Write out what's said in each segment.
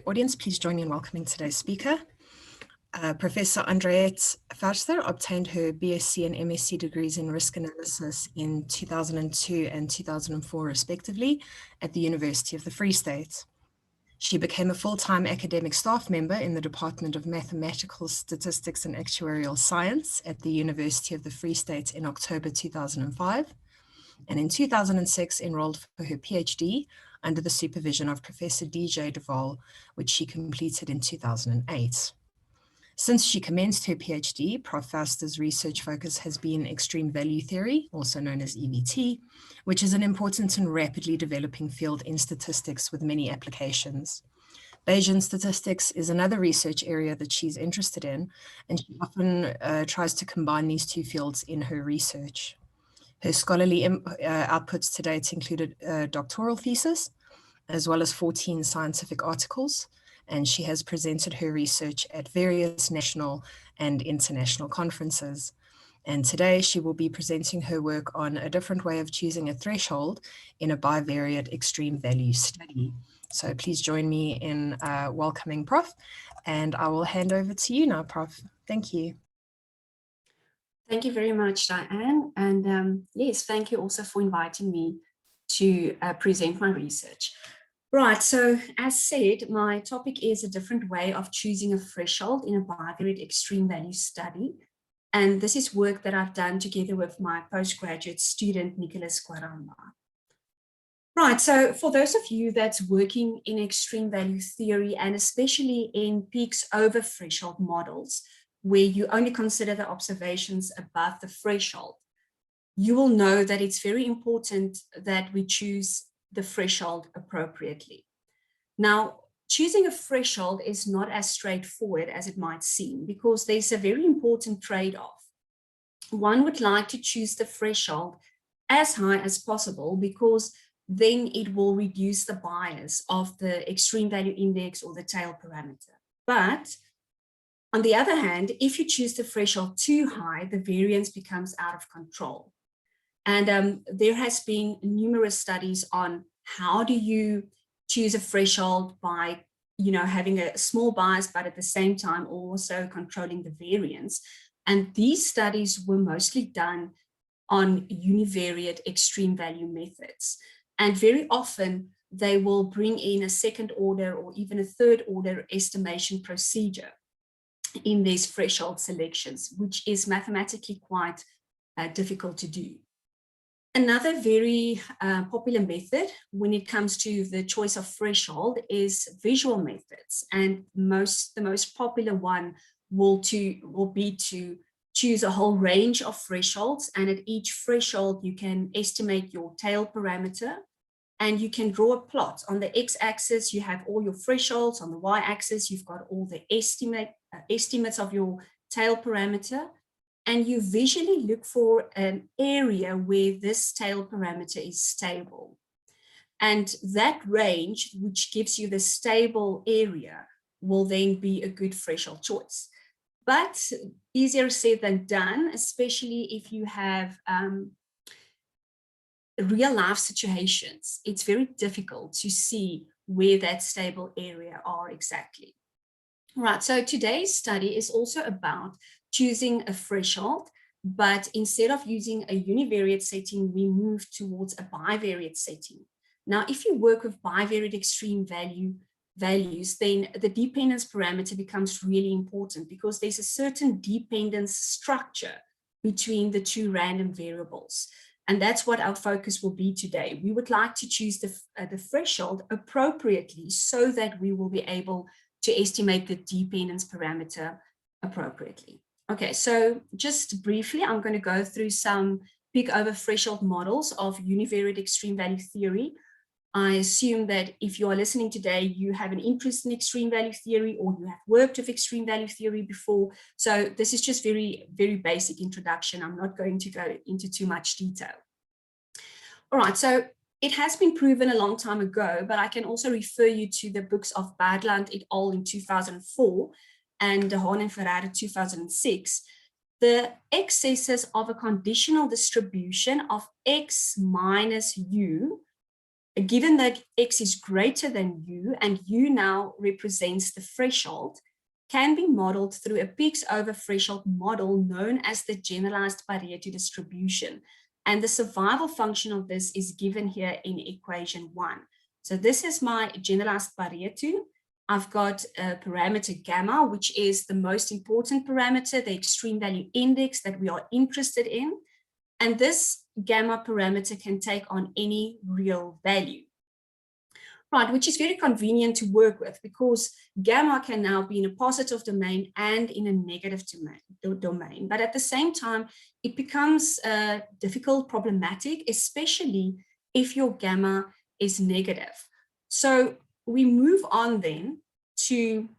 Audience, please join me in welcoming today's speaker. Professor Andréhette Verster obtained her B.Sc and M.Sc degrees in risk analysis in 2002 and 2004 respectively at the University of the Free State. She became a full-time academic staff member in the Department of Mathematical Statistics and Actuarial Science at the University of the Free State in October 2005, and in 2006 enrolled for her Ph.D. under the supervision of Professor D.J. Waal, which she completed in 2008. Since she commenced her Ph.D., Prof Verster's research focus has been extreme value theory, also known as EVT, which is an important and rapidly developing field in statistics with many applications. Bayesian statistics is another research area that she's interested in, and she often tries to combine these two fields in her research. Her scholarly outputs to date included a doctoral thesis, as well as 14 scientific articles, and she has presented her research at various national and international conferences. And today she will be presenting her work on a different way of choosing a threshold in a bivariate extreme value study. So please join me in welcoming Prof, and I will hand over to you now, Prof. Thank you. Thank you very much, Diane. And yes, thank you also for inviting me to present my research. Right, so as said, my topic is a different way of choosing a threshold in a bivariate extreme value study. And this is work that I've done together with my postgraduate student, Nicholas Guaramba. Right, so for those of you that's working in extreme value theory, and especially in peaks over threshold models, where you only consider the observations above the threshold, you will know that it's very important that we choose the threshold appropriately. Now, choosing a threshold is not as straightforward as it might seem, because there's a very important trade-off. One would like to choose the threshold as high as possible, because then it will reduce the bias of the extreme value index or the tail parameter. But on the other hand, if you choose the threshold too high, the variance becomes out of control. And there has been numerous studies on how do you choose a threshold by, having a small bias, but at the same time also controlling the variance. And these studies were mostly done on univariate extreme value methods. And very often they will bring in a second order or even a third order estimation procedure in these threshold selections, which is mathematically quite difficult to do. Another very popular method when it comes to the choice of threshold is visual methods. And the most popular one will be to choose a whole range of thresholds. And at each threshold, you can estimate your tail parameter. And you can draw a plot. On the x-axis, you have all your thresholds. On the y-axis, you've got all the estimates of your tail parameter. And you visually look for an area where this tail parameter is stable. And that range, which gives you the stable area, will then be a good threshold choice. But easier said than done, especially if you have real life situations. It's very difficult to see where that stable area are exactly. Right, so today's study is also about choosing a threshold, but instead of using a univariate setting, we move towards a bivariate setting. Now, if you work with bivariate extreme values, then the dependence parameter becomes really important, because there's a certain dependence structure between the two random variables. And that's what our focus will be today. We would like to choose the threshold appropriately so that we will be able to estimate the dependence parameter appropriately. Okay, so just briefly, I'm going to go through some peak over threshold models of univariate extreme value theory. I assume that if you are listening today, you have an interest in extreme value theory, or you have worked with extreme value theory before. So this is just very, very basic introduction. I'm not going to go into too much detail. All right, so it has been proven a long time ago, but I can also refer you to the books of Badland et al. In 2004 and De Haan and Ferreira 2006. The excesses of a conditional distribution of x minus u given that X is greater than U and U now represents the threshold, can be modeled through a peaks over threshold model known as the generalized Bivariate distribution. And the survival function of this is given here in equation 1. So this is my generalized Bivariate. I've got a parameter gamma, which is the most important parameter, the extreme value index that we are interested in. And this gamma parameter can take on any real value. Right, which is very convenient to work with because gamma can now be in a positive domain and in a negative domain. But at the same time, it becomes difficult, problematic, especially if your gamma is negative. So we move on then to,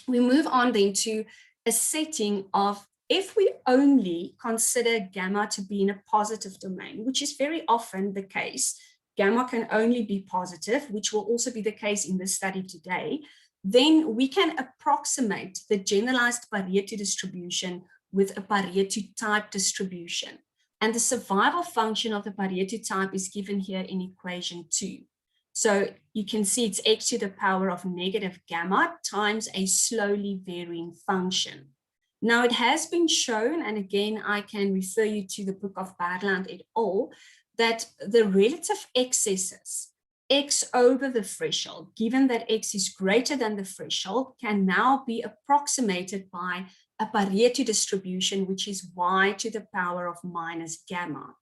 we move on then to a setting of if we only consider gamma to be in a positive domain, which is very often the case, gamma can only be positive, which will also be the case in this study today, then we can approximate the generalized Bivariate distribution with a Bivariate type distribution. And the survival function of the Bivariate type is given here in equation 2. So you can see it's x to the power of negative gamma times a slowly varying function. Now it has been shown, and again, I can refer you to the book of Badland et al., that the relative excesses, x over the threshold, given that x is greater than the threshold, can now be approximated by a Bivariate distribution, which is y to the power of minus gamma.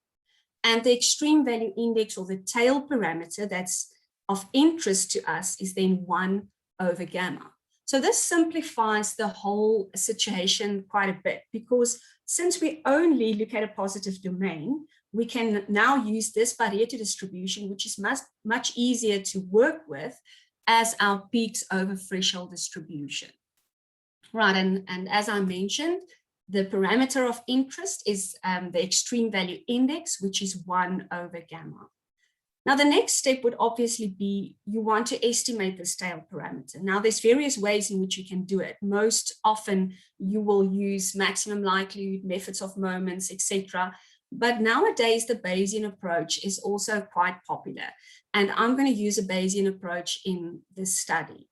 And the extreme value index, or the tail parameter that's of interest to us, is then 1 over gamma. So this simplifies the whole situation quite a bit, because since we only look at a positive domain, we can now use this Bivariate distribution, which is much easier to work with, as our peaks over threshold distribution. Right, and as I mentioned, the parameter of interest is the extreme value index, which is 1 over gamma. Now, the next step would obviously be you want to estimate this tail parameter. Now, there's various ways in which you can do it. Most often, you will use maximum likelihood, methods of moments, etc. But nowadays, the Bayesian approach is also quite popular. And I'm going to use a Bayesian approach in this study.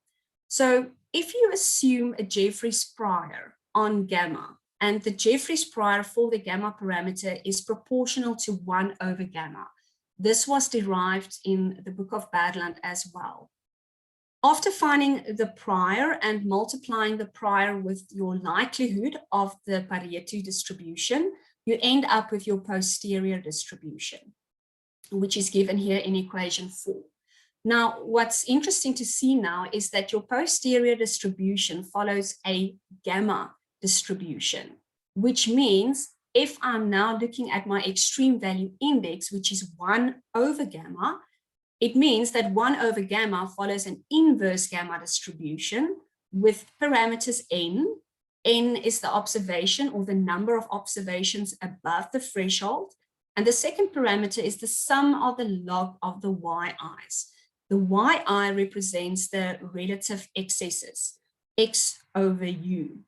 So if you assume a Jeffreys prior on gamma, and the Jeffreys prior for the gamma parameter is proportional to 1 over gamma, this was derived in the book of Badland as well. After finding the prior and multiplying the prior with your likelihood of the Bivariate distribution, you end up with your posterior distribution, which is given here in equation 4. Now, what's interesting to see now is that your posterior distribution follows a gamma distribution, which means if I'm now looking at my extreme value index, which is 1 over gamma, it means that 1 over gamma follows an inverse gamma distribution with parameters n. N is the observation, or the number of observations above the threshold. And the second parameter is the sum of the log of the yi's. The yi represents the relative excesses, x over u.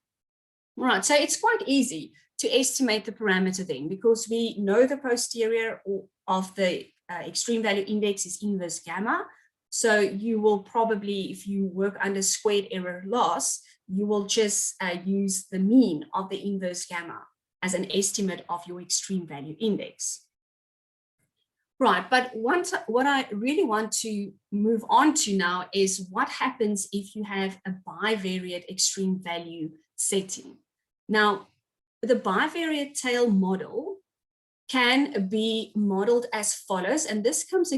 Right, so it's quite easy to estimate the parameter then, because we know the posterior of the extreme value index is inverse gamma. So you will probably, if you work under squared error loss, you will just use the mean of the inverse gamma as an estimate of your extreme value index. Right, but what I really want to move on to now is what happens if you have a bivariate extreme value setting. Now, the bivariate tail model can be modeled as follows, and this comes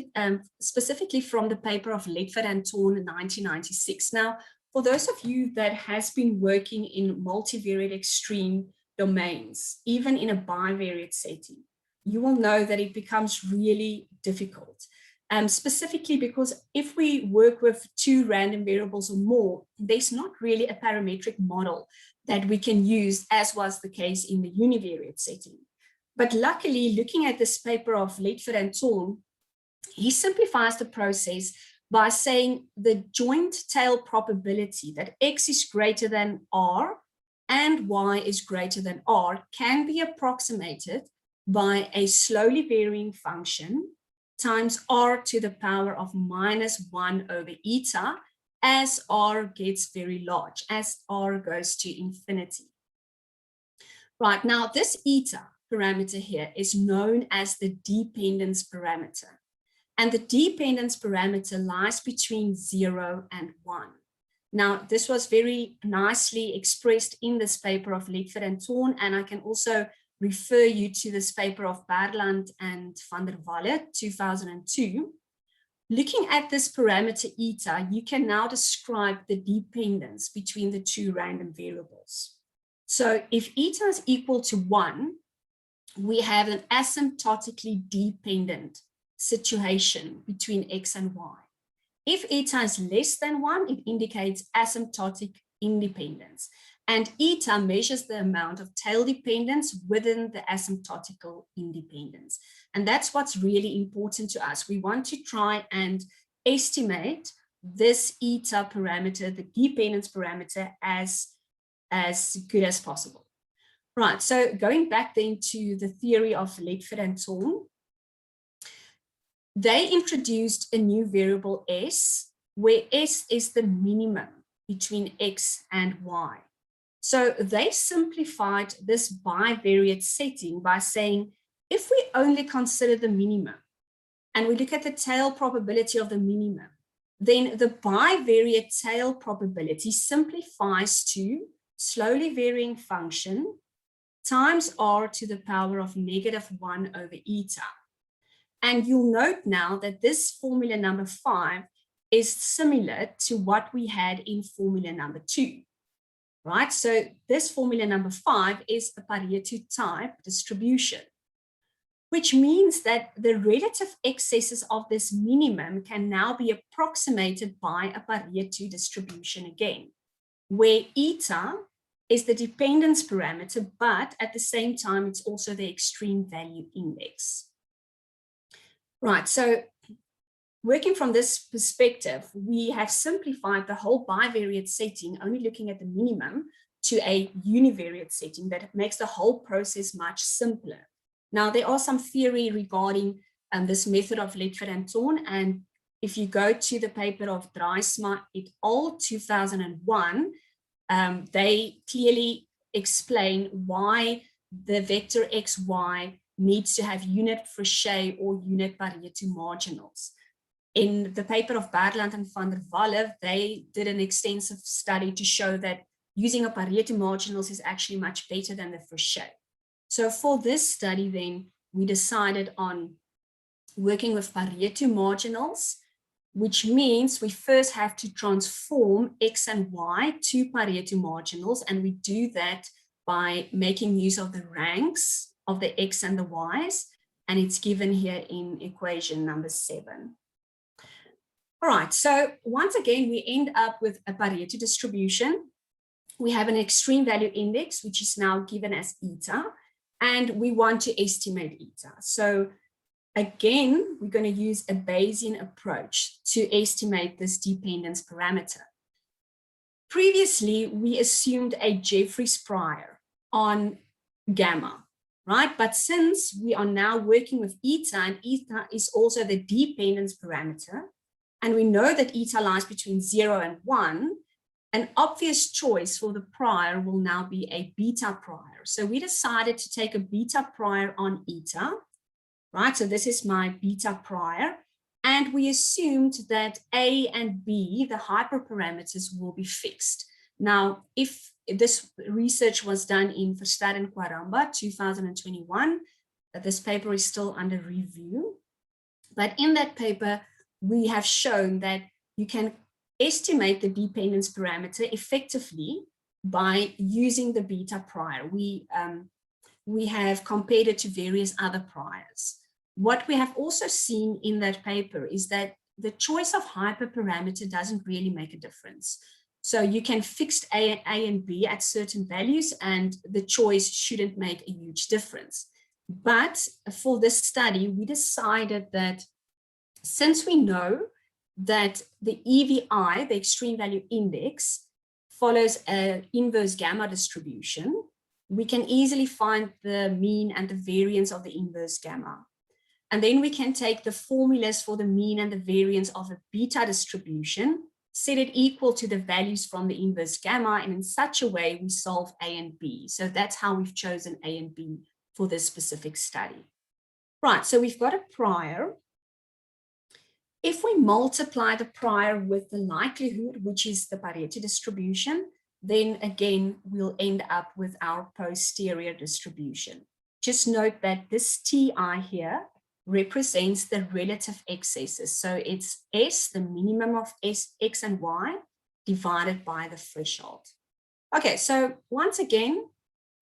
specifically from the paper of Ledford and Thorn in 1996. Now, for those of you that has been working in multivariate extreme domains, even in a bivariate setting, you will know that it becomes really difficult. Specifically because if we work with 2 random variables or more, there's not really a parametric model that we can use, as was the case in the univariate setting. But luckily, looking at this paper of Ledford and Thorn, he simplifies the process by saying the joint tail probability that x is greater than r and y is greater than r can be approximated by a slowly varying function times r to the power of -1 over eta as r gets very large, as r goes to infinity. Right, now this eta parameter here is known as the dependence parameter. And the dependence parameter lies between 0 and 1. Now, this was very nicely expressed in this paper of Ledford and Thorn, and I can also refer you to this paper of Berland and van der Walle, 2002. Looking at this parameter eta, you can now describe the dependence between the two random variables. So if eta is equal to 1, we have an asymptotically dependent situation between x and y. If eta is less than 1, it indicates asymptotic independence. And eta measures the amount of tail dependence within the asymptotical independence. And that's what's really important to us. We want to try and estimate this eta parameter, the dependence parameter, as good as possible. Right, so going back then to the theory of Ledford and Thorn, they introduced a new variable s, where s is the minimum between x and y. So they simplified this bivariate setting by saying, if we only consider the minimum and we look at the tail probability of the minimum, then the bivariate tail probability simplifies to slowly varying function times r to the power of -1 over eta. And you'll note now that this formula number 5 is similar to what we had in formula number 2, right? So this formula number 5 is a Pareto type distribution, which means that the relative excesses of this minimum can now be approximated by a Pareto distribution again, where eta is the dependence parameter, but at the same time, it's also the extreme value index. Right, so working from this perspective, we have simplified the whole bivariate setting, only looking at the minimum, to a univariate setting that makes the whole process much simpler. Now, there are some theory regarding this method of Ledford and Thorn, and if you go to the paper of Draaisma et al. 2001, they clearly explain why the vector xy needs to have unit Frechet or unit Pareto marginals. In the paper of Berland and van der Walle, they did an extensive study to show that using a Pareto marginals is actually much better than the Frechet. So for this study then, we decided on working with Pareto marginals, which means we first have to transform x and y to Pareto marginals, and we do that by making use of the ranks of the x and the y's, and it's given here in equation number 7. All right, so once again, we end up with a Pareto distribution. We have an extreme value index, which is now given as eta, and we want to estimate eta. So again, we're going to use a Bayesian approach to estimate this dependence parameter. Previously, we assumed a Jeffreys prior on gamma, right? But since we are now working with eta, and eta is also the dependence parameter, and we know that eta lies between 0 and 1, an obvious choice for the prior will now be a beta prior. So we decided to take a beta prior on eta, right? So this is my beta prior, and we assumed that A and B, the hyperparameters, will be fixed. Now, if this research was done in Verster and Quaramba, 2021, this paper is still under review. But in that paper, we have shown that you can estimate the dependence parameter effectively by using the beta prior. We have compared it to various other priors. What we have also seen in that paper is that the choice of hyperparameter doesn't really make a difference. So you can fix A and B at certain values, and the choice shouldn't make a huge difference. But for this study, we decided that since we know that the EVI, the extreme value index, follows an inverse gamma distribution, we can easily find the mean and the variance of the inverse gamma. And then we can take the formulas for the mean and the variance of a beta distribution, set it equal to the values from the inverse gamma, and in such a way we solve A and B. So that's how we've chosen A and B for this specific study. Right, so we've got a prior. If we multiply the prior with the likelihood, which is the Pareto distribution, then again, we'll end up with our posterior distribution. Just note that this TI here represents the relative excesses. So it's S, the minimum of S, X and Y, divided by the threshold. Okay, so once again,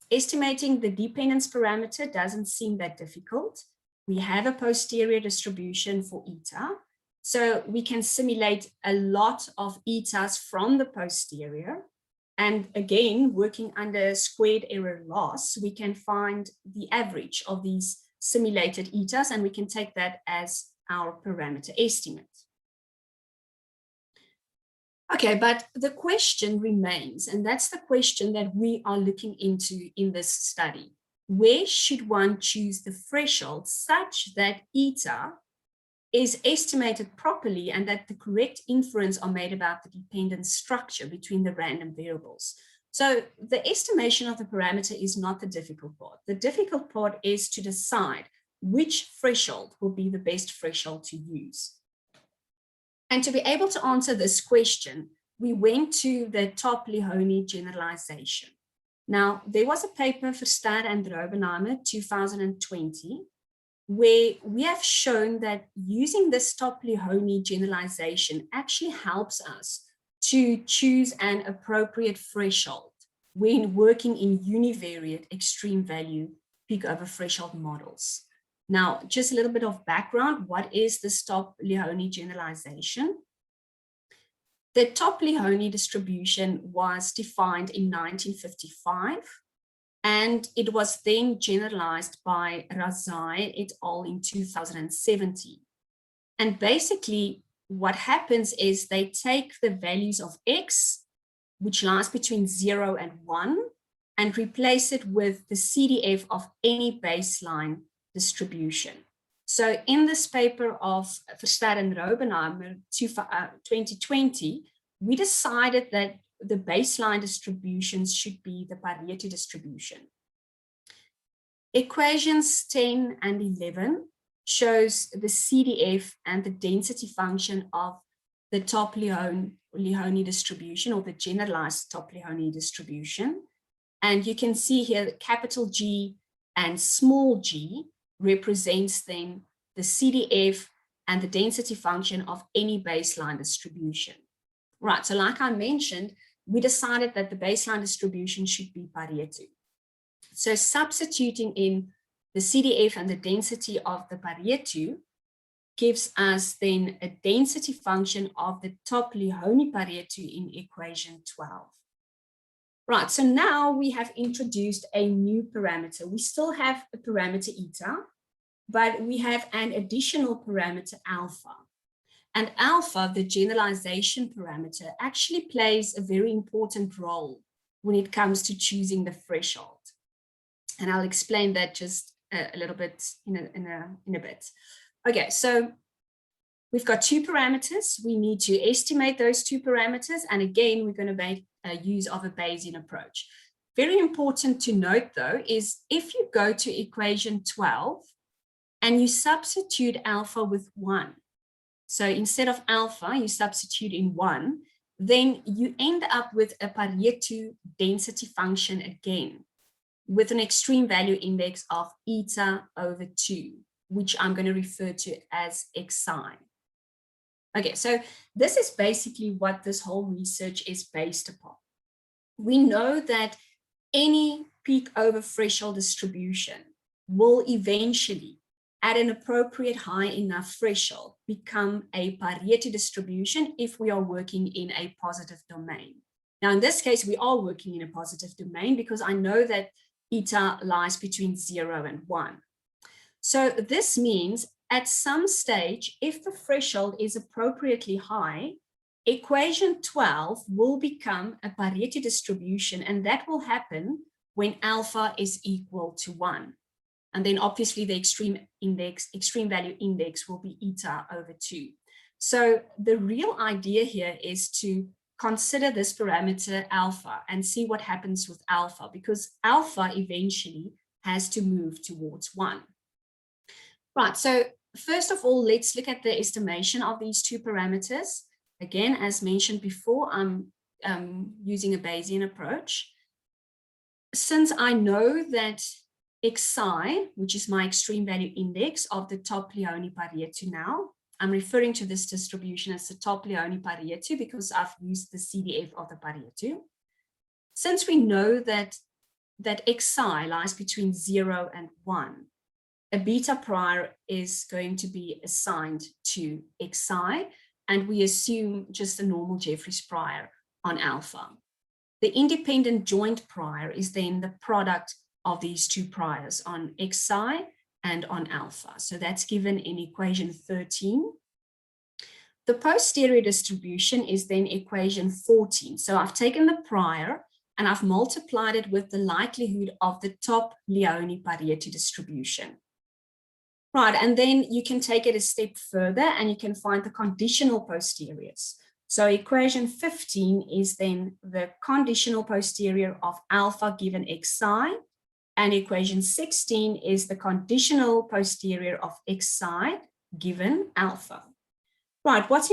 estimating the dependence parameter doesn't seem that difficult. We have a posterior distribution for eta. So we can simulate a lot of etas from the posterior. And again, working under squared error loss, we can find the average of these simulated etas, and we can take that as our parameter estimate. Okay, but the question remains, and that's the question that we are looking into in this study. Where should one choose the threshold such that eta is estimated properly and that the correct inference are made about the dependent structure between the random variables? So the estimation of the parameter is not the difficult part. The difficult part is to decide which threshold will be the best threshold to use. And to be able to answer this question, we went to the Top-Lihony generalization. Now, there was a paper for Verster and Robenheimer 2020, where we have shown that using this Top-Lihony generalization actually helps us to choose an appropriate threshold when working in univariate extreme value peak over threshold models. Now, just a little bit of background. What is this Top-Lihony generalization? The Top-Lihony distribution was defined in 1955, and it was then generalized by Razai et al. In 2017. And basically, what happens is they take the values of X, which lies between 0 and 1, and replace it with the CDF of any baseline distribution. So in this paper of Verster and Robenheimer 2020, we decided that the baseline distributions should be the Pareto distribution. Equations 10 and 11 shows the CDF and the density function of the Top-Lihony distribution, or the generalized Top-Lihony distribution. And you can see here that capital G and small g represents then the CDF and the density function of any baseline distribution. Right, so like I mentioned, we decided that the baseline distribution should be Pareto. So substituting in the CDF and the density of the Pareto gives us then a density function of the Top-Lihony Pareto in equation 12. Right, so now we have introduced a new parameter. We still have a parameter eta, but we have an additional parameter alpha. And alpha, the generalization parameter, actually plays a very important role when it comes to choosing the threshold. And I'll explain that just a little bit in a bit. Okay, so we've got two parameters. We need to estimate those two parameters. And again, we're going to make use of a Bayesian approach. Very important to note, though, is if you go to equation 12 and you substitute alpha with 1, so instead of alpha, you substitute in 1, then you end up with a Pareto density function again, with an extreme value index of eta over 2, which I'm going to refer to as xi. Okay, so this is basically what this whole research is based upon. We know that any peak over threshold distribution will eventually, at an appropriate high enough threshold, become a Pareto distribution if we are working in a positive domain. Now, in this case, we are working in a positive domain because I know that eta lies between 0 and 1. So this means at some stage, if the threshold is appropriately high, equation 12 will become a Pareto distribution, and that will happen when alpha is equal to 1. And then obviously the extreme value index will be eta over 2. So the real idea here is to consider this parameter alpha and see what happens with alpha, because alpha eventually has to move towards 1. Right, so first of all, let's look at the estimation of these two parameters. Again, as mentioned before, I'm using a Bayesian approach. Since I know that Xi, which is my extreme value index of the top Leone Pareto now, I'm referring to this distribution as the top Leone Pareto because I've used the CDF of the Pareto. Since we know that Xi lies between 0 and 1, a beta prior is going to be assigned to Xi, and we assume just a normal Jeffreys prior on alpha. The independent joint prior is then the product of these two priors on Xi and on alpha. So that's given in equation 13. The posterior distribution is then equation 14. So I've taken the prior and I've multiplied it with the likelihood of the top Leone Pareto distribution. Right, and then you can take it a step further and you can find the conditional posteriors. So equation 15 is then the conditional posterior of alpha given Xi, and equation 16 is the conditional posterior of Xi given alpha. Right, what's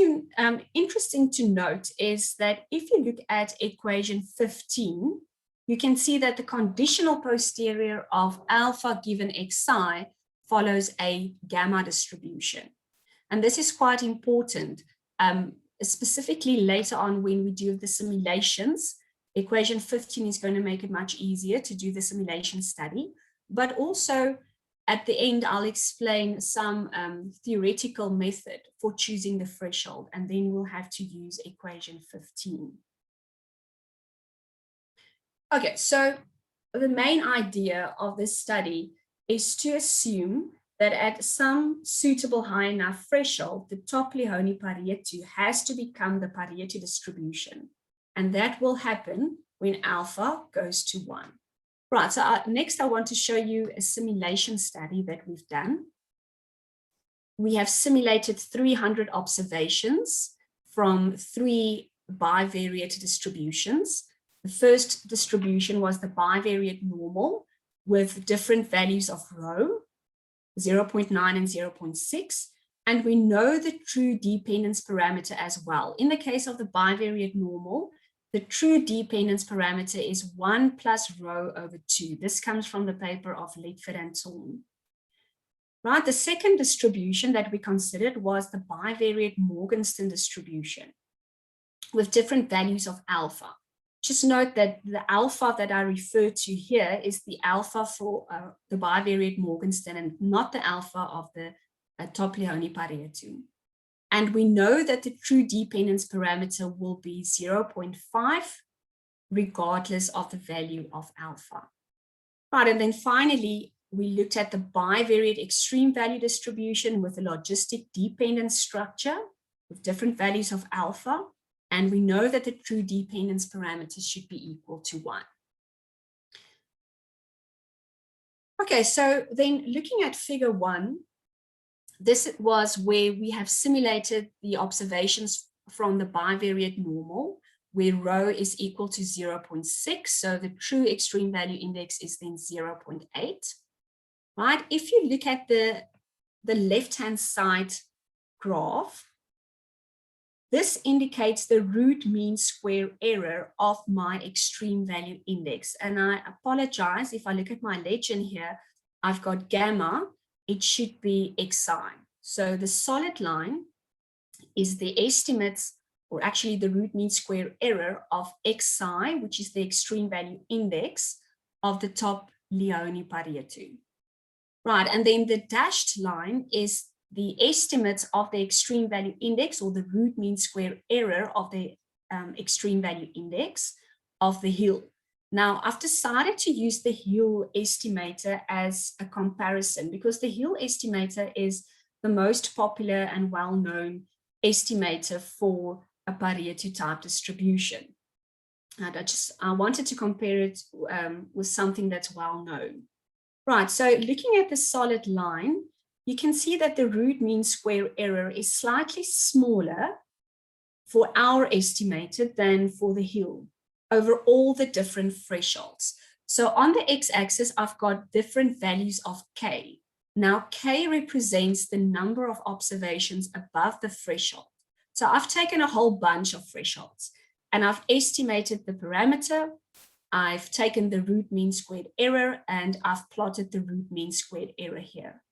interesting to note is that if you look at equation 15, you can see that the conditional posterior of alpha given Xi follows a gamma distribution. And this is quite important, specifically later on when we do the simulations. Equation 15 is going to make it much easier to do the simulation study, but also at the end, I'll explain some theoretical method for choosing the threshold, and then we'll have to use equation 15. Okay, so the main idea of this study is to assume that at some suitable high enough threshold, the top Leone Pareto has to become the Pareto distribution. And that will happen when alpha goes to 1. Right, so next I want to show you a simulation study that we've done. We have simulated 300 observations from 3 bivariate distributions. The first distribution was the bivariate normal with different values of rho, 0.9 and 0.6. And we know the true dependence parameter as well. In the case of the bivariate normal, the true dependence parameter is 1 plus rho over 2. This comes from the paper of Letford and Thorn. Right, the second distribution that we considered was the bivariate Morgenstern distribution with different values of alpha. Just note that the alpha that I refer to here is the alpha for the bivariate Morgenstern and not the alpha of the top Leone Pareto. And we know that the true dependence parameter will be 0.5 regardless of the value of alpha. Right, and then finally, we looked at the bivariate extreme value distribution with a logistic dependence structure with different values of alpha. And we know that the true dependence parameter should be equal to 1. Okay, so then looking at figure 1, this was where we have simulated the observations from the bivariate normal, where rho is equal to 0.6. So the true extreme value index is then 0.8. Right? If you look at the left-hand side graph, this indicates the root mean square error of my extreme value index. And I apologize if I look at my legend here, I've got gamma, it should be Xi. So the solid line is the estimates, or actually the root mean square error of Xi, which is the extreme value index of the top Leone Pareto. Right, and then the dashed line is the estimates of the extreme value index, or the root mean square error of the extreme value index of the Heel. Now, I've decided to use the Heel Estimator as a comparison because the Heel Estimator is the most popular and well-known estimator for a Pareto type distribution. And I wanted to compare it with something that's well known. Right, so looking at the solid line, you can see that the root mean square error is slightly smaller for our estimated than for the Heel over all the different thresholds. So on the x-axis, I've got different values of k. Now, k represents the number of observations above the threshold. So I've taken a whole bunch of thresholds and I've estimated the parameter. I've taken the root mean squared error and I've plotted the root mean squared error here.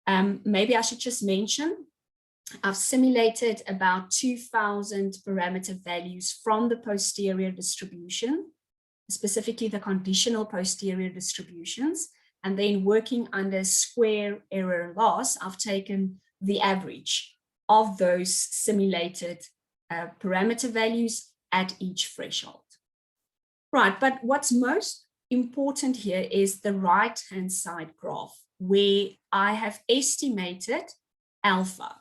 Maybe I should just mention, I've simulated about 2,000 parameter values from the posterior distribution, specifically the conditional posterior distributions, and then working under square error loss, I've taken the average of those simulated parameter values at each threshold. Right, but what's most important here is the right-hand side graph, where I have estimated alpha.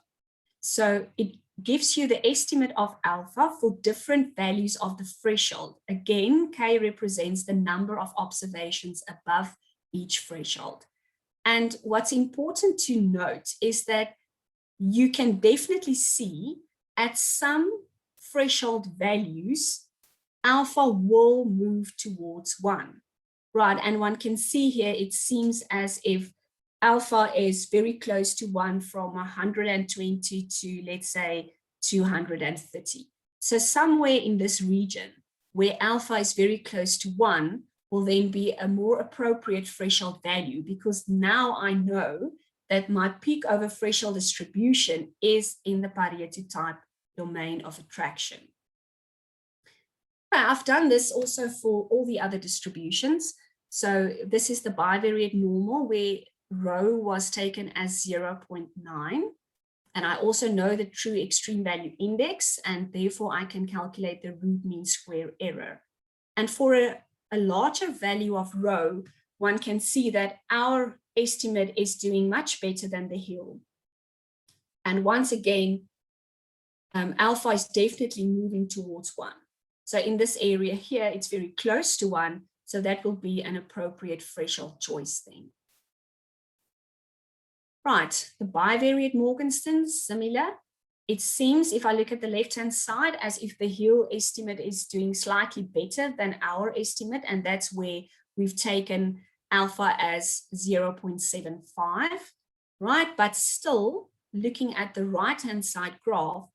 So it gives you the estimate of alpha for different values of the threshold. Again, k represents the number of observations above each threshold. And what's important to note is that you can definitely see at some threshold values, alpha will move towards 1, right? And one can see here, it seems as if alpha is very close to 1 from 120 to, let's say, 230. So somewhere in this region where alpha is very close to 1 will then be a more appropriate threshold value, because now I know that my peak over threshold distribution is in the Pareto type domain of attraction. I've done this also for all the other distributions. So this is the bivariate normal, where rho was taken as 0.9. And I also know the true extreme value index, and therefore I can calculate the root mean square error. And for a larger value of rho, one can see that our estimate is doing much better than the Heel. And once again, alpha is definitely moving towards 1. So in this area here, it's very close to 1. So that will be an appropriate threshold choice then. Right, the bivariate Morgenstern, similar. It seems, if I look at the left-hand side, as if the Heel estimate is doing slightly better than our estimate, and that's where we've taken alpha as 0.75, right? But still, looking at the right-hand side graph,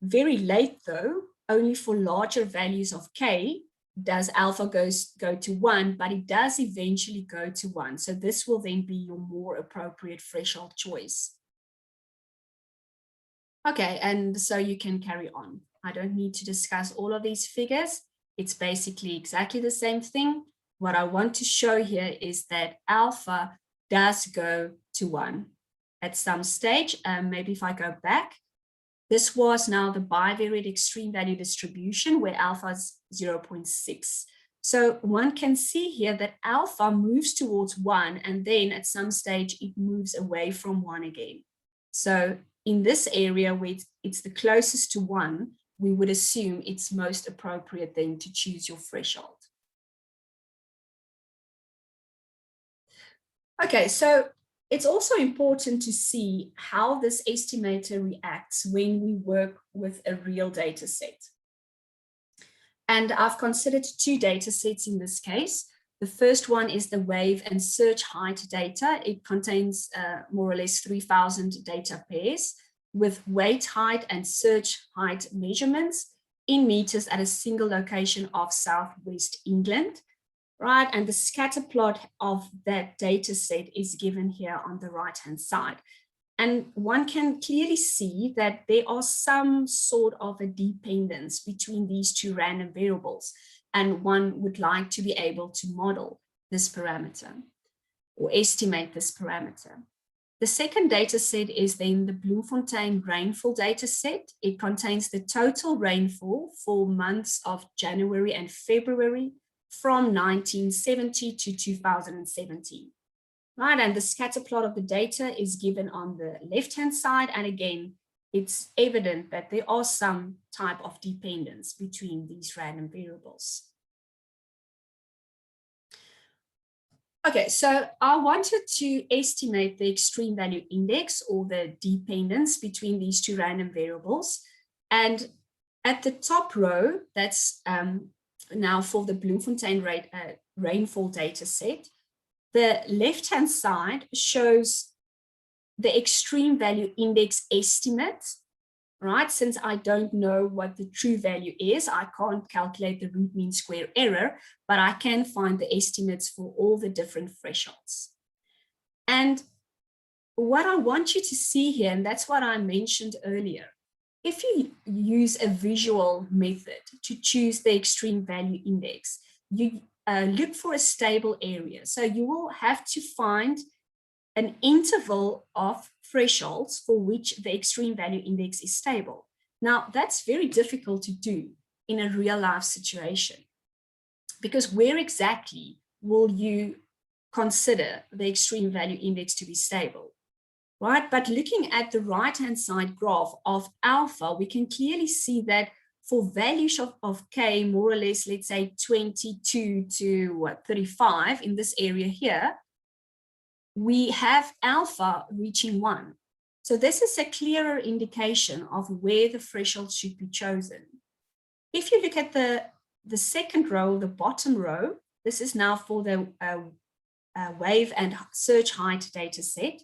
very late though, only for larger values of k, does alpha go to 1, but it does eventually go to 1. So this will then be your more appropriate threshold choice. Okay, and so you can carry on. I don't need to discuss all of these figures. It's basically exactly the same thing. What I want to show here is that alpha does go to 1 at some stage. Maybe if I go back, this was now the bivariate extreme value distribution where alpha is 0.6. So one can see here that alpha moves towards 1, and then at some stage it moves away from 1 again. So in this area where it's the closest to 1, we would assume it's most appropriate then to choose your threshold. Okay, so it's also important to see how this estimator reacts when we work with a real data set. And I've considered 2 data sets in this case. The first one is the wave and search height data. It contains more or less 3,000 data pairs with weight height and search height measurements in meters at a single location of Southwest England. Right, and the scatter plot of that data set is given here on the right-hand side. And one can clearly see that there are some sort of a dependence between these 2 random variables, and one would like to be able to model this parameter or estimate this parameter. The second data set is then the Bloemfontein rainfall data set. It contains the total rainfall for months of January and February from 1970 to 2017, right? And the scatter plot of the data is given on the left-hand side. And again, it's evident that there are some type of dependence between these random variables. Okay, so I wanted to estimate the extreme value index or the dependence between these two random variables. And at the top row, that's now for the Bloemfontein rainfall data set, the left-hand side shows the extreme value index estimate, right? Since I don't know what the true value is, I can't calculate the root mean square error, but I can find the estimates for all the different thresholds. And what I want you to see here, and that's what I mentioned earlier, if you use a visual method to choose the extreme value index, you look for a stable area. So you will have to find an interval of thresholds for which the extreme value index is stable. Now, that's very difficult to do in a real life situation, because where exactly will you consider the extreme value index to be stable, right? But looking at the right-hand side graph of alpha, we can clearly see that for values of k, more or less, let's say 22 to 35 in this area here, we have alpha reaching 1. So this is a clearer indication of where the threshold should be chosen. If you look at the second row, the bottom row, this is now for the wave and search height data set.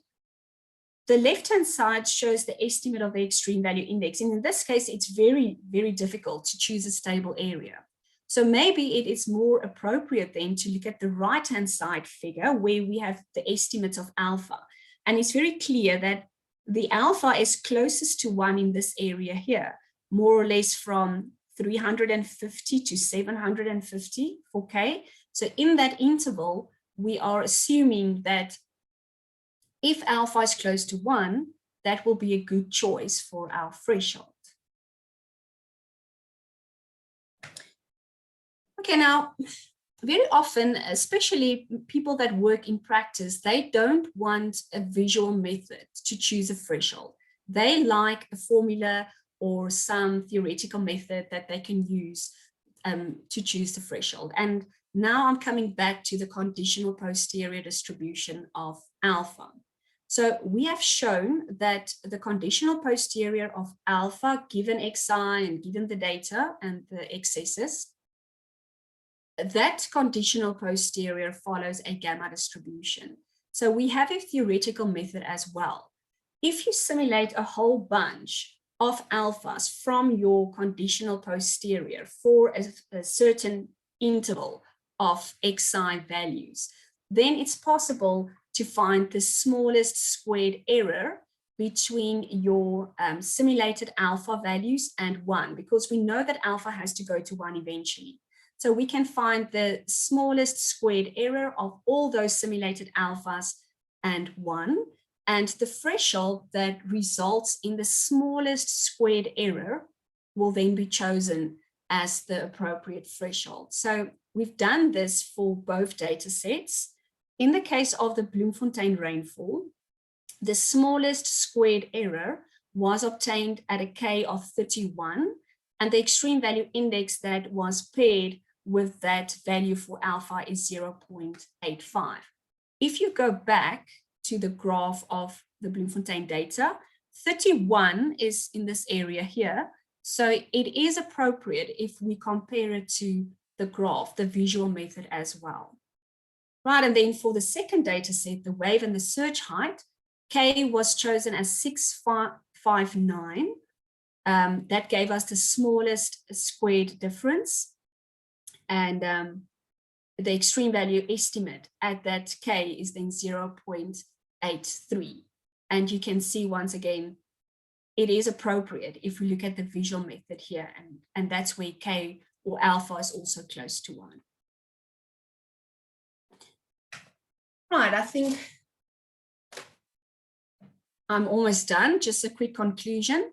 The left-hand side shows the estimate of the extreme value index. And in this case, it's very, very difficult to choose a stable area. So maybe it is more appropriate then to look at the right-hand side figure where we have the estimates of alpha. And it's very clear that the alpha is closest to 1 in this area here, more or less from 350 to 750 for K. So in that interval, we are assuming that if alpha is close to 1, that will be a good choice for our threshold. Okay, now, very often, especially people that work in practice, they don't want a visual method to choose a threshold. They like a formula or some theoretical method that they can use to choose the threshold. And now I'm coming back to the conditional posterior distribution of alpha. So we have shown that the conditional posterior of alpha, given xi and given the data and the excesses, that conditional posterior follows a gamma distribution. So we have a theoretical method as well. If you simulate a whole bunch of alphas from your conditional posterior for a certain interval of xi values, then it's possible to find the smallest squared error between your simulated alpha values and 1, because we know that alpha has to go to 1 eventually. So we can find the smallest squared error of all those simulated alphas and 1, and the threshold that results in the smallest squared error will then be chosen as the appropriate threshold. So we've done this for both data sets. In the case of the Bloemfontein rainfall, the smallest squared error was obtained at a K of 31, and the extreme value index that was paired with that value for alpha is 0.85. If you go back to the graph of the Bloemfontein data, 31 is in this area here. So it is appropriate if we compare it to the graph, the visual method as well. Right, and then for the second data set, the wave and the surge height, K was chosen as 659. That gave us the smallest squared difference. And the extreme value estimate at that K is then 0.83. And you can see once again, it is appropriate if we look at the visual method here, and that's where K or alpha is also close to 1. Right, I think I'm almost done. Just a quick conclusion.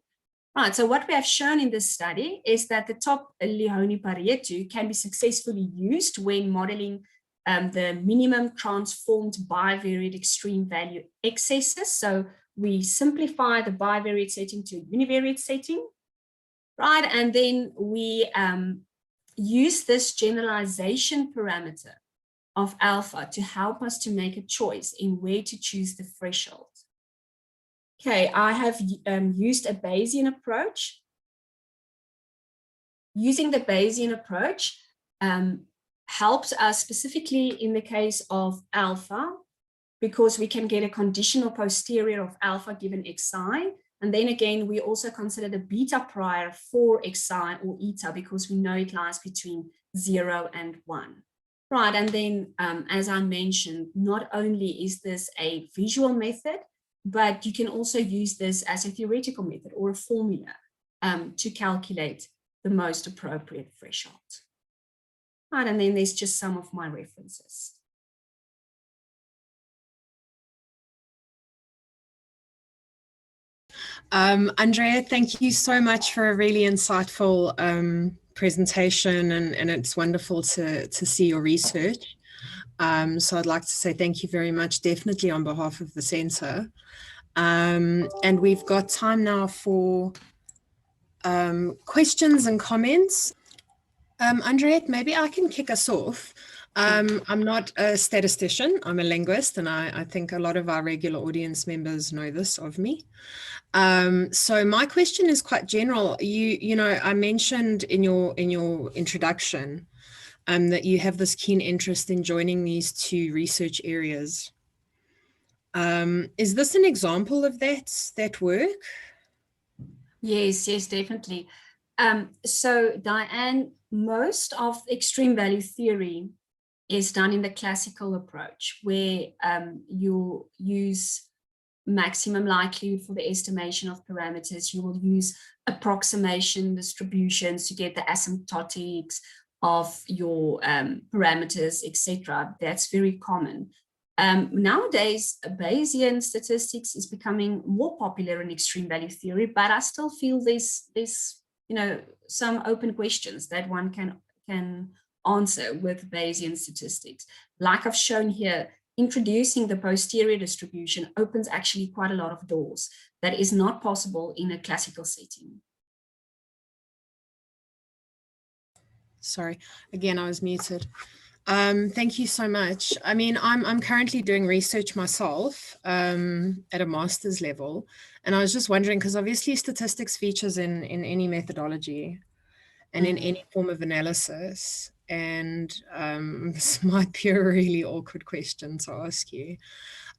Right, so what we have shown in this study is that the top Leone-Pareto can be successfully used when modeling the minimum transformed bivariate extreme value excesses. So we simplify the bivariate setting to a univariate setting, right? And then we use this generalization parameter of alpha to help us to make a choice in where to choose the threshold. Okay, I have used a Bayesian approach. Using the Bayesian approach helps us specifically in the case of alpha, because we can get a conditional posterior of alpha given xi. And then again, we also consider the beta prior for xi or eta, because we know it lies between 0 and 1. Right, and then as I mentioned, not only is this a visual method, but you can also use this as a theoretical method or a formula to calculate the most appropriate threshold. Right, and then there's just some of my references. Andrea, thank you so much for a really insightful presentation, and it's wonderful to see your research. So I'd like to say thank you very much, definitely on behalf of the Centre. And we've got time now for questions and comments. Andréhette, maybe I can kick us off. I'm not a statistician, I'm a linguist, and I think a lot of our regular audience members know this of me. So my question is quite general. You know, I mentioned in your introduction that you have this keen interest in joining these two research areas. Is this an example of that work? Yes, definitely. So Diane, most of extreme value theory is done in the classical approach, where you use maximum likelihood for the estimation of parameters. You will use approximation distributions to get the asymptotics of your parameters, etc. That's very common. Nowadays, Bayesian statistics is becoming more popular in extreme value theory, but I still feel there's some open questions that one can answer with Bayesian statistics. Like I've shown here, introducing the posterior distribution opens actually quite a lot of doors that is not possible in a classical setting. Sorry, again, I was muted. Thank you so much. I mean, I'm currently doing research myself at a master's level, and I was just wondering, because obviously statistics features in any methodology and in any form of analysis, and this might be a really awkward question to ask you,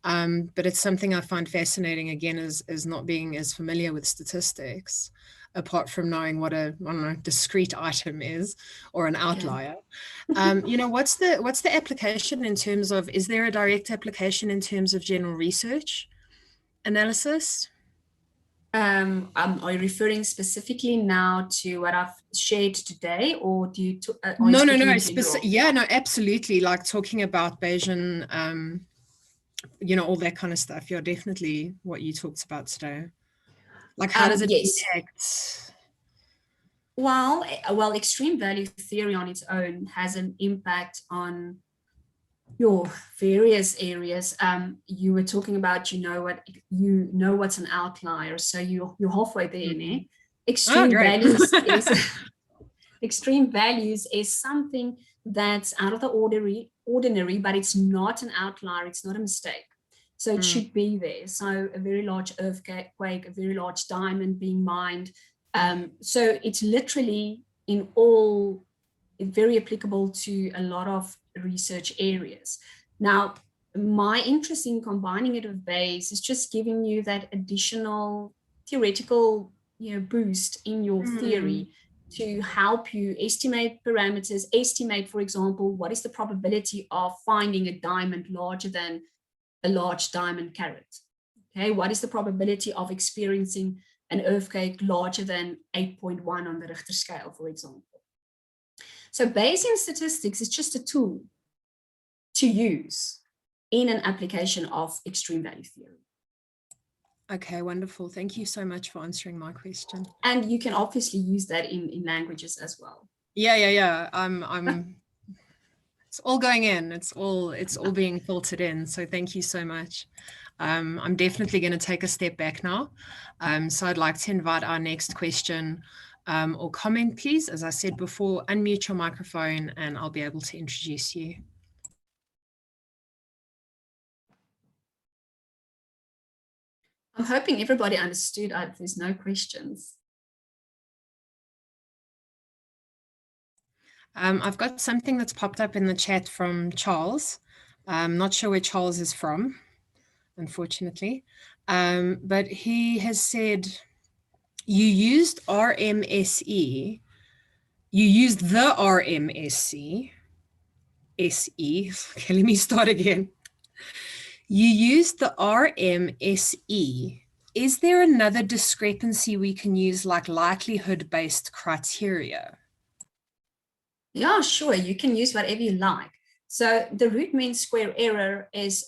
but it's something I find fascinating, again, as not being as familiar with statistics, apart from knowing what a, I don't know, discrete item is or an outlier. You know, what's the application in terms of, is there a direct application in terms of general research analysis? Are you referring specifically now to what I've shared today, or do you? No. Yeah, no, absolutely. Like talking about Bayesian, you know, all that kind of stuff. Yeah, definitely what you talked about today. Like, how does it impact? Well, extreme value theory on its own has an impact on your various areas. You were talking about, what's an outlier, so you're halfway there. Mm-hmm. Extreme values is something that's out of the ordinary, but it's not an outlier, it's not a mistake. So it should be there. So a very large earthquake, a very large diamond being mined. So it's literally very applicable to a lot of research areas. Now, my interest in combining it with Bayes is just giving you that additional theoretical boost in your theory to help you estimate parameters, estimate, for example, what is the probability of finding a diamond larger than a large diamond carat. Okay, what is the probability of experiencing an earthquake larger than 8.1 on the Richter scale, for example. So Bayesian statistics is just a tool to use in an application of extreme value theory. Okay, wonderful. Thank you so much for answering my question. And you can obviously use that in languages as well. Yeah. I'm it's all going in. It's all being filtered in. So thank you so much. I'm definitely going to take a step back now. So I'd like to invite our next question or comment, please. As I said before, unmute your microphone and I'll be able to introduce you. I'm hoping everybody understood. There's no questions. I've got something that's popped up in the chat from Charles. I'm not sure where Charles is from, unfortunately, but he has said you used RMSE, you used the RMSC, SE, okay, let me start again. You used the RMSE. Is there another discrepancy we can use, like likelihood-based criteria? Yeah, sure. You can use whatever you like. So the root mean square error is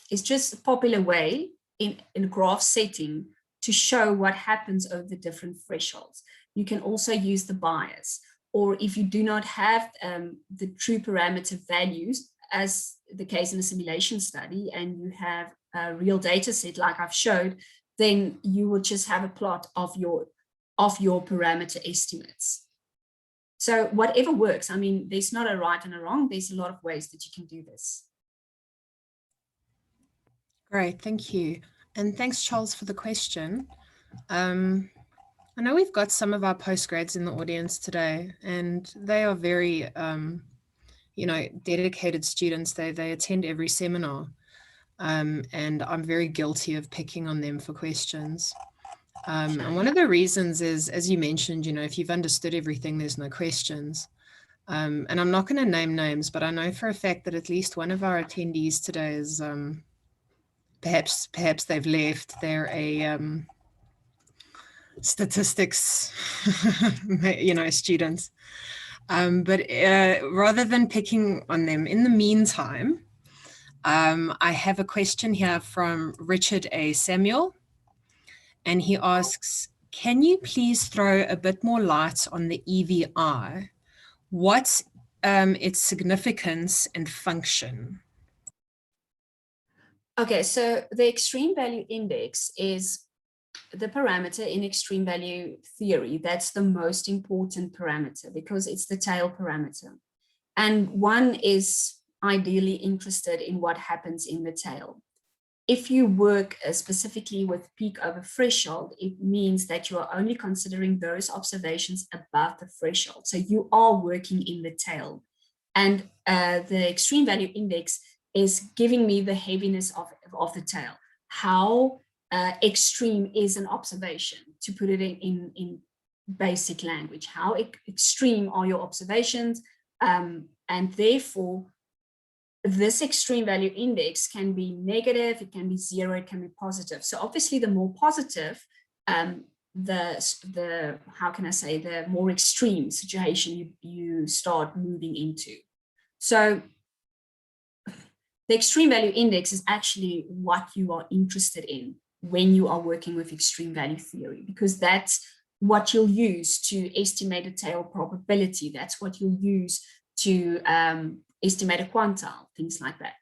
is just a popular way in a graph setting to show what happens over the different thresholds. You can also use the bias, or if you do not have the true parameter values, as the case in a simulation study, and you have a real data set like I've showed, then you will just have a plot of your parameter estimates. So whatever works. I mean, there's not a right and a wrong. There's a lot of ways that you can do this. Great, thank you. And thanks, Charles, for the question. I know we've got some of our postgrads in the audience today, and they are very, dedicated students. They attend every seminar, and I'm very guilty of picking on them for questions. And one of the reasons is, as you mentioned, if you've understood everything, there's no questions. And I'm not going to name names, but I know for a fact that at least one of our attendees today is, perhaps they've left. They're a statistics, students. But rather than picking on them, in the meantime, I have a question here from Richard A. Samuel, and he asks, can you please throw a bit more light on the EVI? What's its significance and function? Okay, so the extreme value index is the parameter in extreme value theory. That's the most important parameter because it's the tail parameter. And one is ideally interested in what happens in the tail. If you work specifically with peak over threshold, it means that you are only considering those observations above the threshold. So you are working in the tail. And the extreme value index is giving me the heaviness of the tail. How extreme is an observation, to put it in basic language? How extreme are your observations? And therefore, this extreme value index can be negative, it can be 0, it can be positive. So obviously the more positive, the how can I say, the more extreme situation you start moving into. So the extreme value index is actually what you are interested in when you are working with extreme value theory, because that's what you'll use to estimate a tail probability. That's what you'll use to estimate a quantile, things like that.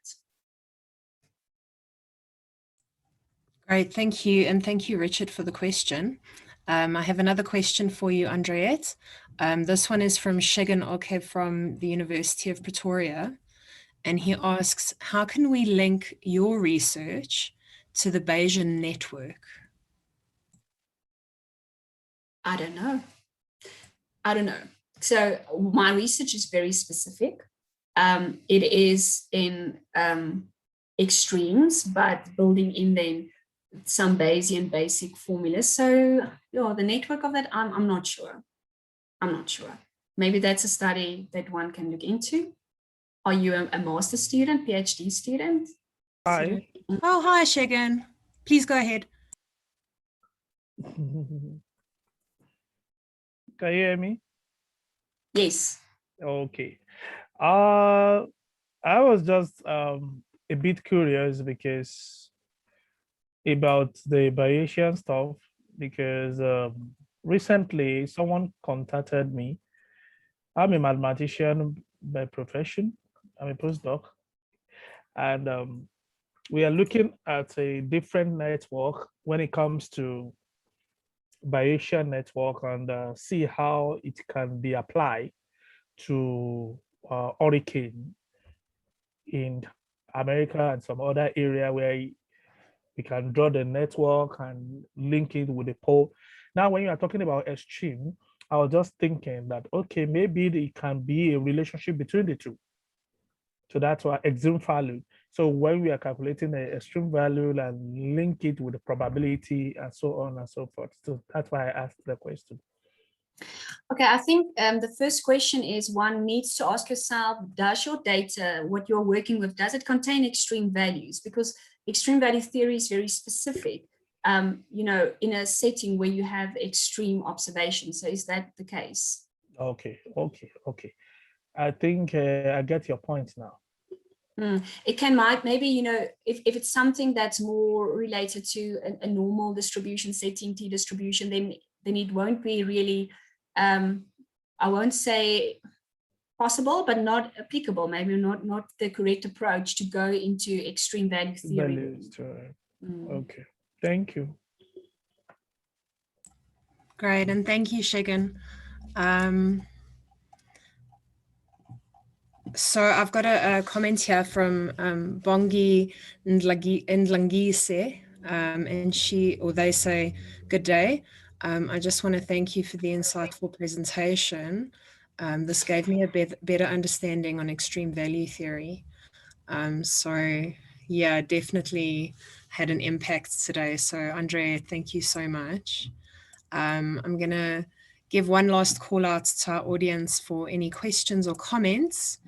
Great, thank you. And thank you, Richard, for the question. I have another question for you, Andréhette. This one is from Shigan Oke from the University of Pretoria. And he asks, how can we link your research to the Bayesian network? I don't know. So my research is very specific. It is in extremes, but building in then some Bayesian basic formulas. So yeah, the network of that, I'm not sure. I'm not sure. Maybe that's a study that one can look into. Are you a master student, PhD student? Hi. Oh, hi, Shigan. Please go ahead. Can you hear me? Yes. Okay. I was just a bit curious because about the Bayesian stuff, because recently someone contacted me. I'm a mathematician by profession. I'm a postdoc, and we are looking at a different network when it comes to Bayesian network and see how it can be applied to hurricane in America and some other area where we can draw the network and link it with the pole. Now, when you are talking about extreme, I was just thinking that, okay, maybe it can be a relationship between the two. So that's why extreme value. So when we are calculating the extreme value and link it with the probability and so on and so forth. So that's why I asked the question. Okay, I think the first question is one needs to ask yourself, does your data, what you're working with, does it contain extreme values? Because extreme value theory is very specific, you know, in a setting where you have extreme observations. So is that the case? Okay. I think I get your point now. It might maybe, you know, if it's something that's more related to a normal distribution setting, T distribution, then it won't be really, I won't say possible, but not applicable, maybe not the correct approach to go into extreme value theory. Okay, thank you. Great, and thank you, Shegan. So I've got a comment here from Bongi Ndlangise, and she, or they say, good day. I just want to thank you for the insightful presentation. This gave me a better understanding on extreme value theory. So yeah, definitely had an impact today. So Andrea, thank you so much. I'm going to give one last call out to our audience for any questions or comments.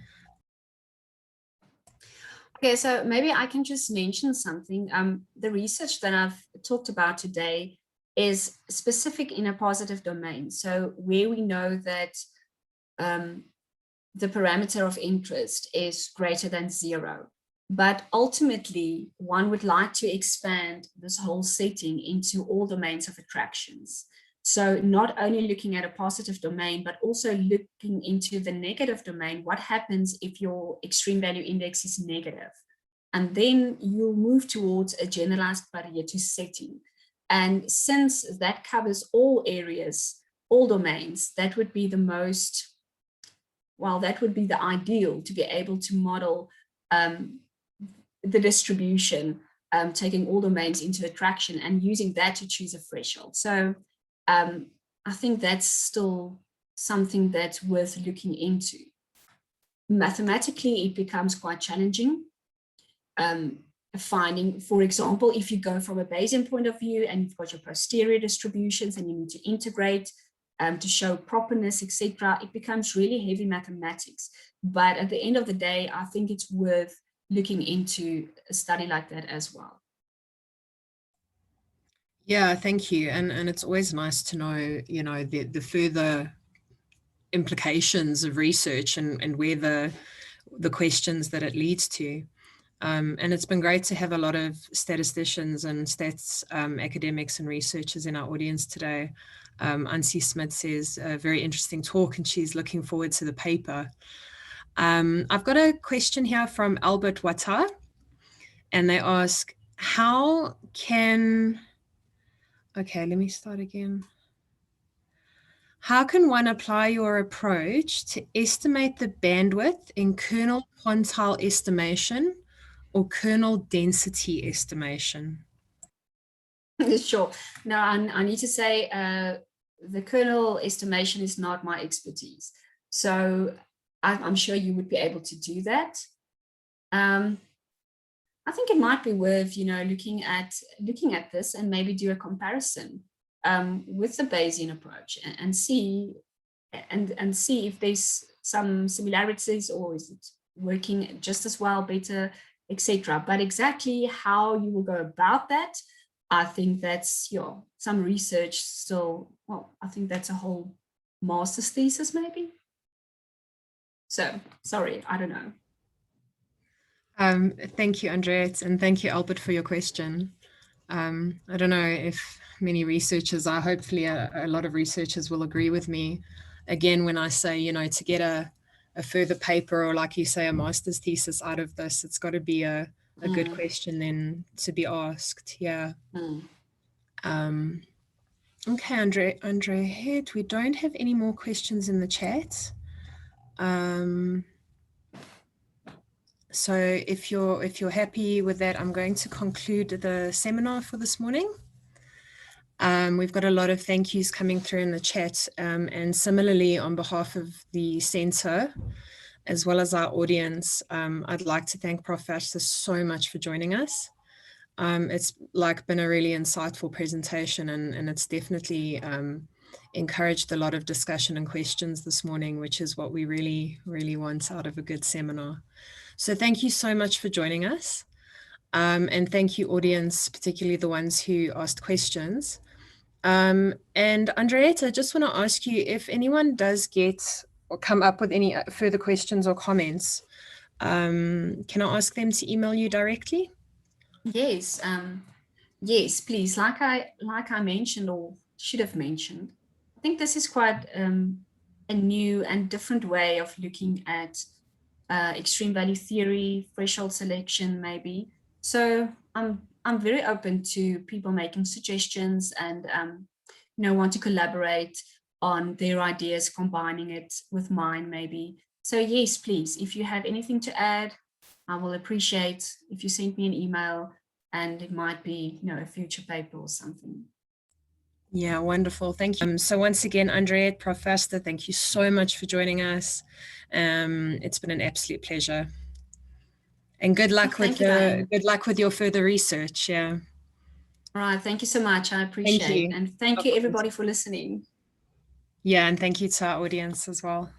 Okay, so maybe I can just mention something. The research that I've talked about today is specific in a positive domain. So where we know that the parameter of interest is greater than 0. But ultimately, one would like to expand this whole setting into all domains of attractions. So not only looking at a positive domain, but also looking into the negative domain. What happens if your extreme value index is negative? And then you'll move towards a generalized Pareto setting. And since that covers all areas, all domains, that would be the most, well, that would be the ideal to be able to model the distribution, taking all domains into attraction and using that to choose a threshold. So I think that's still something that's worth looking into. Mathematically, it becomes quite challenging. Finding, for example, if you go from a Bayesian point of view and you've got your posterior distributions and you need to integrate to show properness, etc., it becomes really heavy mathematics. But at the end of the day, I think it's worth looking into a study like that as well. Yeah, thank you. And it's always nice to know, you know, the further implications of research and where the questions that it leads to. And it's been great to have a lot of statisticians and stats academics and researchers in our audience today. Ansi Smith says, a very interesting talk, and she's looking forward to the paper. I've got a question here from Albert Wata, and they ask, how can, okay, let me start again. How can one apply your approach to estimate the bandwidth in kernel quantile estimation or kernel density estimation? Sure. Now, I need to say the kernel estimation is not my expertise. So I'm sure you would be able to do that. I think it might be worth, you know, looking at this and maybe do a comparison with the Bayesian approach and see if there's some similarities, or is it working just as well, better, etc. But exactly how you will go about that, I think that's some research still. Well, I think that's a whole master's thesis maybe. So sorry, I don't know. Thank you, Andréhette, and thank you, Albert, for your question. I don't know if many researchers are, hopefully a lot of researchers will agree with me. Again, when I say, you know, to get a further paper, or like you say, a master's thesis out of this, it's got to be a good question then to be asked. Yeah. Okay, Andréhette, we don't have any more questions in the chat. So if you're happy with that, I'm going to conclude the seminar for this morning. We've got a lot of thank yous coming through in the chat, and similarly on behalf of the center, as well as our audience, I'd like to thank Prof Verster so much for joining us. It's been a really insightful presentation, and it's definitely encouraged a lot of discussion and questions this morning, which is what we really, really want out of a good seminar. So thank you so much for joining us. And thank you, audience, particularly the ones who asked questions. And Andréhette, I just want to ask you if anyone does get or come up with any further questions or comments, can I ask them to email you directly? Yes, yes, please. Like I mentioned or should have mentioned, I think this is quite a new and different way of looking at extreme value theory, threshold selection, maybe. So I'm very open to people making suggestions and want to collaborate on their ideas, combining it with mine, maybe. So yes, please, if you have anything to add, I will appreciate if you send me an email, and it might be, a future paper or something. Yeah, wonderful. Thank you. So once again, Andréhette, Prof Verster, thank you so much for joining us. It's been an absolute pleasure. And good luck with your further research. Yeah. All right. Thank you so much. I appreciate it. And thank you everybody for listening. Yeah, and thank you to our audience as well.